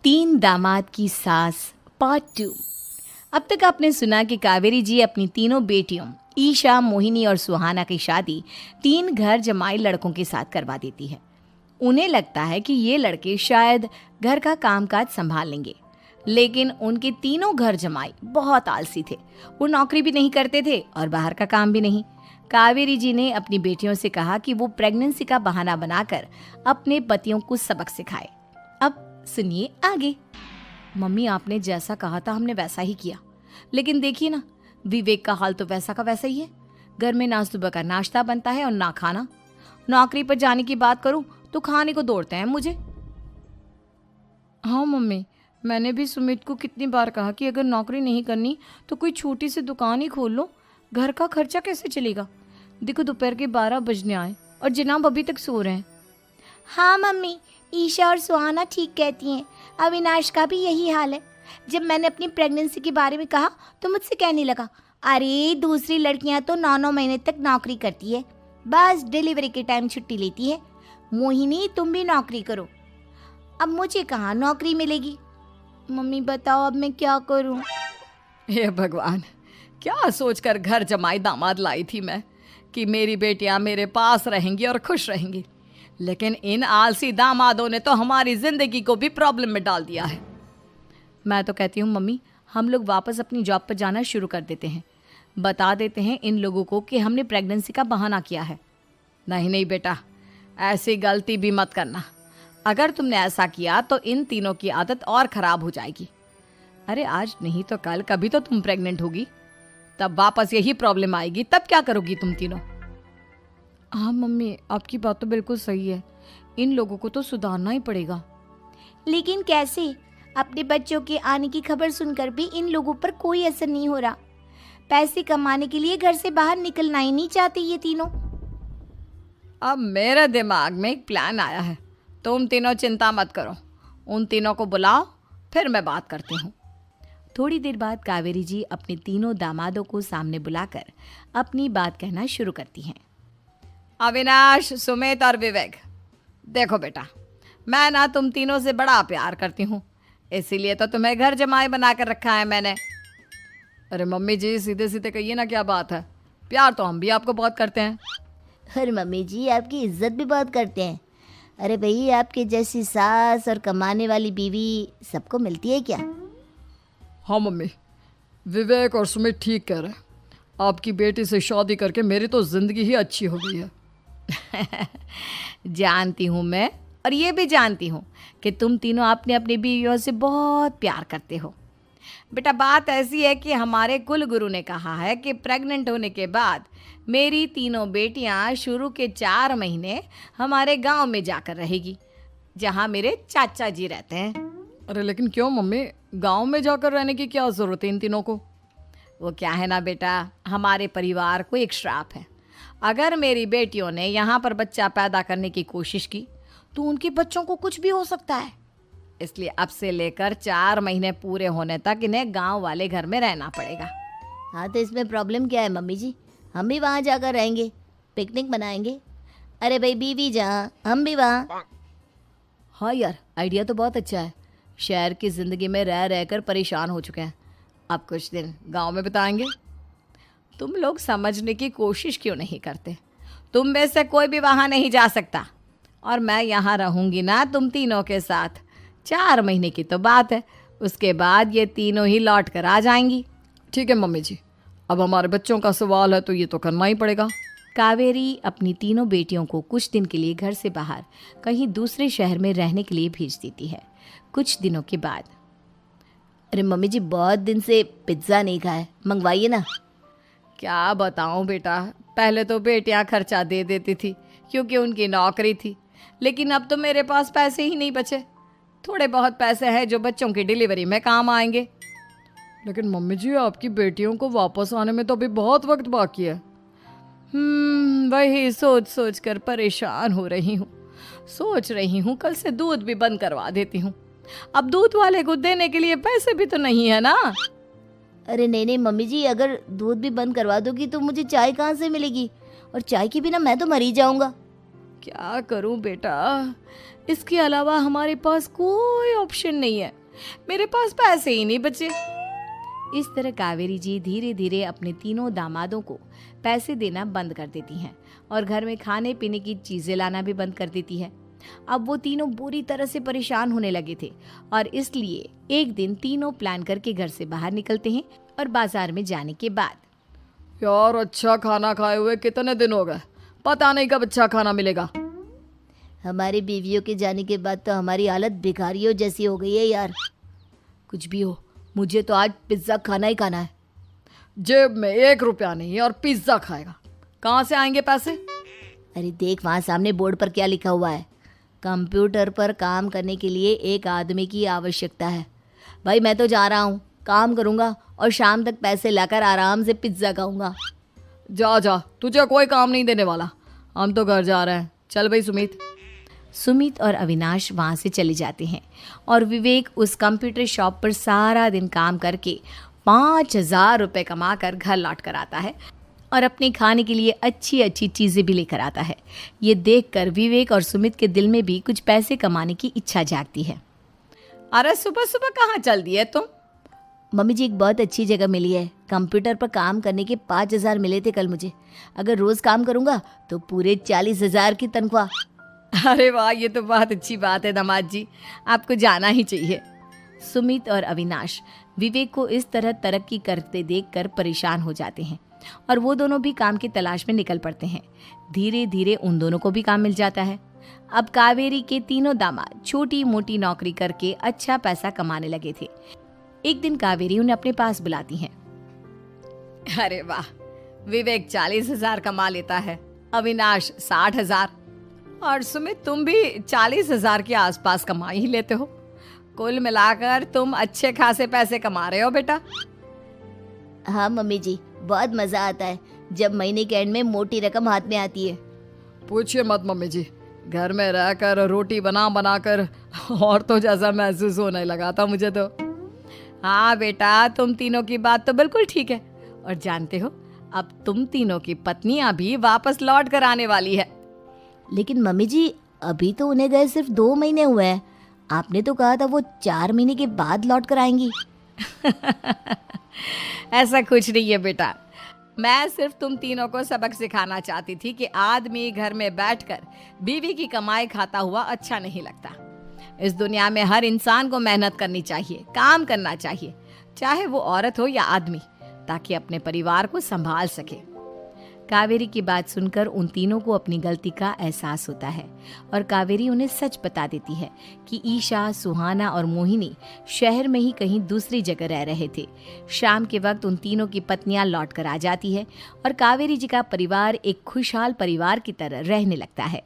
तीन दामाद की सास पार्ट 2। अब तक आपने सुना कि कावेरी जी अपनी तीनों बेटियों ईशा, मोहिनी और सुहाना की शादी तीन घर जमाई लड़कों के साथ करवा देती है। उन्हें लगता है कि ये लड़के शायद घर का कामकाज संभाल लेंगे, लेकिन उनके तीनों घर जमाई बहुत आलसी थे। वो नौकरी भी नहीं करते थे और बाहर का काम भी नहीं। कावेरी जी ने अपनी बेटियों से कहा कि वो प्रेगनेंसी का बहाना बनाकर अपने पतियों को सबक सिखाए। अब सुनिए आगे। मम्मी, आपने जैसा कहा था हमने वैसा ही किया, लेकिन देखिए ना, विवेक का हाल तो वैसा का वैसा ही है। घर में ना सुबह का नाश्ता बनता है और ना खाना। नौकरी पर जाने की बात करूं तो खाने को दौड़ते हैं मुझे। हाँ मम्मी, मैंने भी सुमित को कितनी बार कहा कि अगर नौकरी नहीं करनी तो कोई छोटी सी दुकान ही खोल लो, घर का खर्चा कैसे चलेगा। देखो दोपहर के 12 बजने आए और जनाब अभी तक सो रहे हैं। हाँ मम्मी, ईशा और सुहाना ठीक कहती हैं। अविनाश का भी यही हाल है। जब मैंने अपनी प्रेगनेंसी के बारे में कहा तो मुझसे कहने लगा, अरे दूसरी लड़कियां तो 9-9 महीने तक नौकरी करती है, बस डिलीवरी के टाइम छुट्टी लेती है। मोहिनी, तुम भी नौकरी करो। अब मुझे कहाँ नौकरी मिलेगी। मम्मी बताओ अब मैं क्या करूँ। हे भगवान, क्या सोचकर घर जमाई दामाद लाई थी मैं कि मेरी बेटियां मेरे पास रहेंगी और खुश रहेंगी, लेकिन इन आलसी दामादों ने तो हमारी जिंदगी को भी प्रॉब्लम में डाल दिया है। मैं तो कहती हूँ मम्मी, हम लोग वापस अपनी जॉब पर जाना शुरू कर देते हैं। बता देते हैं इन लोगों को कि हमने प्रेगनेंसी का बहाना किया है। नहीं नहीं बेटा, ऐसी गलती भी मत करना। अगर तुमने ऐसा किया तो इन तीनों की आदत और ख़राब हो जाएगी। अरे आज नहीं तो कल कभी तो तुम प्रेग्नेंट होगी, तब वापस यही प्रॉब्लम आएगी। तब क्या करोगी तुम तीनों। हाँ मम्मी, आपकी बात तो बिल्कुल सही है। इन लोगों को तो सुधारना ही पड़ेगा। लेकिन कैसे? अपने बच्चों के आने की खबर सुनकर भी इन लोगों पर कोई असर नहीं हो रहा। पैसे कमाने के लिए घर से बाहर निकलना ही नहीं चाहते ये तीनों। अब मेरे दिमाग में एक प्लान आया है। तुम तीनों चिंता मत करो, उन तीनों को बुलाओ, फिर मैं बात करती हूँ। थोड़ी देर बाद कावेरी जी अपने तीनों दामादों को सामने बुलाकर अपनी बात कहना शुरू करती हैं। अविनाश, सुमित और विवेक, देखो बेटा, मैं ना तुम तीनों से बड़ा प्यार करती हूँ, इसीलिए तो तुम्हें घर जमाई बना कर रखा है मैंने। अरे मम्मी जी, सीधे सीधे कहिए ना, क्या बात है। प्यार तो हम भी आपको बहुत करते हैं। अरे मम्मी जी, आपकी इज्जत भी बहुत करते हैं। अरे भाई, आपके जैसी सास और कमाने वाली बीवी सबको मिलती है क्या? हाँ मम्मी, विवेक और सुमित ठीक कह रहे हैं। आपकी बेटी से शादी करके मेरी तो ज़िंदगी ही अच्छी हो गई है। जानती हूँ मैं, और ये भी जानती हूँ कि तुम तीनों अपने अपनी बीवियों से बहुत प्यार करते हो। बेटा, बात ऐसी है कि हमारे कुल गुरु ने कहा है कि प्रेग्नेंट होने के बाद मेरी तीनों बेटियाँ शुरू के 4 महीने हमारे गांव में जाकर रहेगी, जहाँ मेरे चाचा जी रहते हैं। अरे लेकिन क्यों मम्मी, गांव में जाकर रहने की क्या ज़रूरत है इन तीनों को। वो क्या है ना बेटा, हमारे परिवार को एक श्राप है। अगर मेरी बेटियों ने यहाँ पर बच्चा पैदा करने की कोशिश की तो उनके बच्चों को कुछ भी हो सकता है। इसलिए अब से लेकर 4 महीने पूरे होने तक इन्हें गांव वाले घर में रहना पड़ेगा। हाँ तो इसमें प्रॉब्लम क्या है मम्मी जी? हम भी वहाँ जाकर रहेंगे, पिकनिक मनाएंगे। अरे भाई, बीवी जहाँ हम भी वहाँ। हाँ यार, आइडिया तो बहुत अच्छा है। शहर की ज़िंदगी में रह रहकर परेशान हो चुके हैं, अब कुछ दिन गांव में बिताएंगे। तुम लोग समझने की कोशिश क्यों नहीं करते। तुम में से कोई भी वहाँ नहीं जा सकता, और मैं यहाँ रहूँगी ना तुम तीनों के साथ। 4 महीने की तो बात है, उसके बाद ये तीनों ही लौट कर आ जाएंगी। ठीक है मम्मी जी, अब हमारे बच्चों का सवाल है तो ये तो करना ही पड़ेगा। कावेरी अपनी तीनों बेटियों को कुछ दिन के लिए घर से बाहर कहीं दूसरे शहर में रहने के लिए भेज देती है। कुछ दिनों के बाद, अरे मम्मी जी, बहुत दिन से पिज्ज़ा नहीं खाया, मंगवाइए ना। क्या बताऊं बेटा, पहले तो बेटियां खर्चा दे देती थी क्योंकि उनकी नौकरी थी, लेकिन अब तो मेरे पास पैसे ही नहीं बचे। थोड़े बहुत पैसे हैं जो बच्चों की डिलीवरी में काम आएंगे। लेकिन मम्मी जी, आपकी बेटियों को वापस आने में तो अभी बहुत वक्त बाकी है। वही सोच सोच कर परेशान हो रही हूँ। सोच रही हूँ कल से दूध भी बंद करवा देती हूँ। अब दूध वाले को देने के लिए पैसे भी तो नहीं है ना। अरे नहीं नहीं मम्मी जी, अगर दूध भी बंद करवा दोगी तो मुझे चाय कहाँ से मिलेगी? और चाय के बिना मैं तो मर ही जाऊंगा। क्या करूं बेटा, इसके अलावा हमारे पास कोई ऑप्शन नहीं है, मेरे पास पैसे ही नहीं बचे। इस तरह कावेरी जी धीरे धीरे अपने तीनों दामादों को पैसे देना बंद कर देती हैं और घर में खाने पीने की चीजें लाना भी बंद कर देती है। अब वो तीनों बुरी तरह से परेशान होने लगे थे और इसलिए एक दिन तीनों प्लान करके घर से बाहर निकलते हैं और बाजार में जाने के बाद यार अच्छा खाना खाए हुए कितने दिन हो गए, पता नहीं कब अच्छा खाना मिलेगा। हमारी बीवियों के जाने के बाद तो हमारी हालत भिखारियों जैसी हो गई है यार। कुछ भी हो, मुझे तो आज पिज्ज़ा खाना ही खाना है। जेब में 1 रुपया नहीं और पिज्जा खाएगा, कहाँ से आएंगे पैसे? अरे देख वहाँ सामने बोर्ड पर क्या लिखा हुआ है, कंप्यूटर पर काम करने के लिए एक आदमी की आवश्यकता है। भाई मैं तो जा रहा हूँ, काम करूँगा और शाम तक पैसे लाकर आराम से पिज्ज़ा खाऊंगा। जा जा, तुझे कोई काम नहीं देने वाला, हम तो घर जा रहे हैं। चल भाई सुमित। सुमित और अविनाश वहाँ से चले जाते हैं और विवेक उस कंप्यूटर शॉप पर सारा दिन काम करके 5,000 रुपये कमा कर घर लौट कर आता है और अपने खाने के लिए अच्छी अच्छी चीज़ें भी लेकर आता है। ये देखकर विवेक और सुमित के दिल में भी कुछ पैसे कमाने की इच्छा जागती है। अरे सुबह सुबह कहाँ चल दिए तुम? मम्मी जी एक बहुत अच्छी जगह मिली है, कंप्यूटर पर काम करने के 5,000 मिले थे कल मुझे। अगर रोज़ काम करूँगा तो पूरे 40,000 की तनख्वाह। अरे वाह, ये तो बहुत अच्छी बात है दामाद जी, आपको जाना ही चाहिए। सुमित और अविनाश विवेक को इस तरह तरक्की करते देखकर परेशान हो जाते हैं और वो दोनों भी काम की तलाश में निकल पड़ते हैं। धीरे धीरे उन दोनों को भी काम मिल जाता है। अब कावेरी के तीनों दामाद छोटी मोटी नौकरी करके अच्छा पैसा कमाने लगे थे। एक दिन कावेरी उन्हें अपने पास बुलाती हैं। अरे वाह, विवेक 40,000 कमा लेता है, अविनाश 60,000 और सुमित तुम भी 40,000 के आसपास कमा ही लेते हो। कुल मिलाकर तुम अच्छे खासे पैसे कमा रहे हो बेटा। हाँ मम्मी जी, बहुत मज़ा आता है जब महीने के एंड में मोटी रकम हाथ में आती है। पूछिए मत मम्मी जी, घर में रहकर रोटी बना बना कर और तो जैसा महसूस होने लगा था मुझे तो। हाँ बेटा, तुम तीनों की बात तो बिल्कुल ठीक है और जानते हो अब तुम तीनों की पत्नियां भी वापस लौट कर आने वाली है। लेकिन मम्मी जी अभी तो उन्हें गए सिर्फ 2 महीने हुए हैं, आपने तो कहा था वो 4 महीने के बाद लौट कर आएंगी। ऐसा कुछ नहीं है बेटा, मैं सिर्फ तुम तीनों को सबक सिखाना चाहती थी कि आदमी घर में बैठकर बीवी की कमाई खाता हुआ अच्छा नहीं लगता। इस दुनिया में हर इंसान को मेहनत करनी चाहिए, काम करना चाहिए, चाहे वो औरत हो या आदमी, ताकि अपने परिवार को संभाल सके। कावेरी की बात सुनकर उन तीनों को अपनी गलती का एहसास होता है और कावेरी उन्हें सच बता देती है कि ईशा, सुहाना और मोहिनी शहर में ही कहीं दूसरी जगह रह रहे थे। शाम के वक्त उन तीनों की पत्नियां लौट कर आ जाती है और कावेरी जी का परिवार एक खुशहाल परिवार की तरह रहने लगता है।